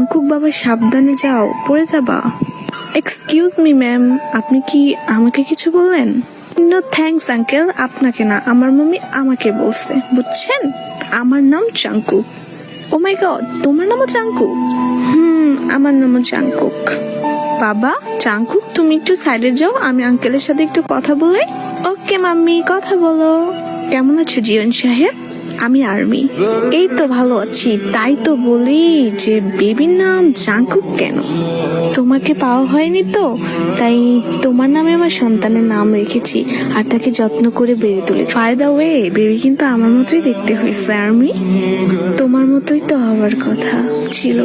Jungkook বাবা সাবধানে যাও, পড়ে যাবা। এক্সকিউজ মি ম্যাম, আপনি কি আমাকে কিছু বললেন? নো থ্যাঙ্কস আঙ্কেল, আপনাকে না, আমার মাম্মি আমাকে বলছে, বুঝছেন? আমার নাম জাংকুক। ও মাই গড, তোমার নামও জাংকুক? আমার নামও জাংকুক। বাবা জাংকুক, তুমি একটু সাইডে যাও, আমি আঙ্কেলের সাথে একটু কথা বলি। ওকে মাম্মি, কথা বলো। কেমন আছো জিয়ন সাহেব? আমি আর্মি। এই তো ভালো আছি, তাই তো বলি যে বেবির নাম জাংকুক কেন? তোমাকে পাওয়া হয়নি তো, তাই তোমার নামে আমার সন্তানের নাম রেখেছি আর তাকে যত্ন করে বেড়ে তুলে। বাই দ্য ওয়ে, বেবি কিন্তু আমার মতোই দেখতে হয়েছে আর্মি, তোমার মতোই তো হওয়ার কথা ছিল।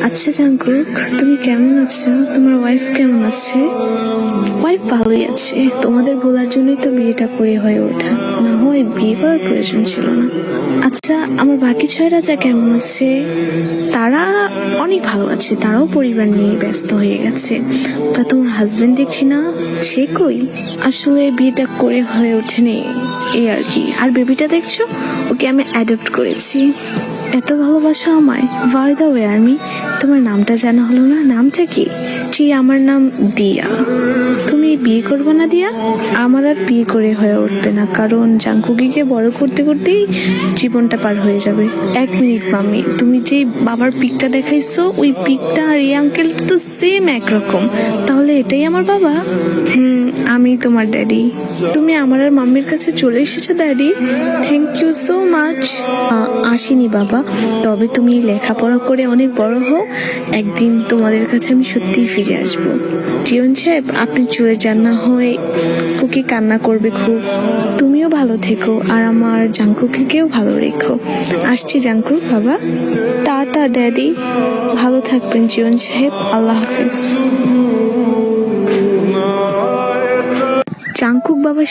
আচ্ছা জাংকুক, তুমি কেমন আছো? তোমার ওয়াইফ কেমন আছে? ওয়াইফ ভালোই আছে, তোমাদের বলার জন্যই তো বিয়েটা করে হয়ে ওঠা, না হয় বিয়ে করার প্রয়োজন ছিল না। আচ্ছা, আমার বাকি ছয়রা যা কেমন আছে? তারা অনেক ভালো আছে, তারাও পরিবার নিয়ে ব্যস্ত হয়ে গেছে। তা তোমার হাজবেন্ড দেখছি না, সে কই? আসলে বিয়েটা করে হয়ে ওঠেনি, এই আর কি। আর বেবিটা দেখছো, ওকে আমি অ্যাডপ্ট করেছি। এত ভালোবাসো আমায়? বাই দ্য ওয়ে আর্মি, তোমার নামটা জানা হলো না, নামটা কি? জি, আমার নাম দিয়া। তুমি বিয়ে করবে না দিয়া? আমার আর বিয়ে করে হয়ে উঠবে না, কারণ জাংকুকিকে বড় করতে করতেই জীবনটা পার হয়ে যাবে। এক মিনিট মাম্মি, তুমি যে বাবার পিকটা দেখাইছো, ওই পিকটা আর এই আঙ্কেল তো সেম একরকম, তাহলে এটাই আমার বাবা? আমি তোমার ড্যাডি। তুমি আমার আর মাম্মির কাছে চলে এসেছো daddy, thank you so much. আসিনি বাবা, তবে তুমি লেখাপড়া করে অনেক বড় হও, একদিন তোমাদের কাছে আমি সত্যিই ফিরে আসবো। জিয়ন সাহেব, আপনি চলে যান, না হয় কুকি কান্না করবে খুব। তুমিও ভালো থেকো আর আমার জাংকুকিকেও ভালো রেখো। আসছি জাংকুক বাবা। টাটা ড্যাডি, ভালো থাকবেন জিয়ন সাহেব, আল্লাহ হাফেজ। জাংকুক বাবার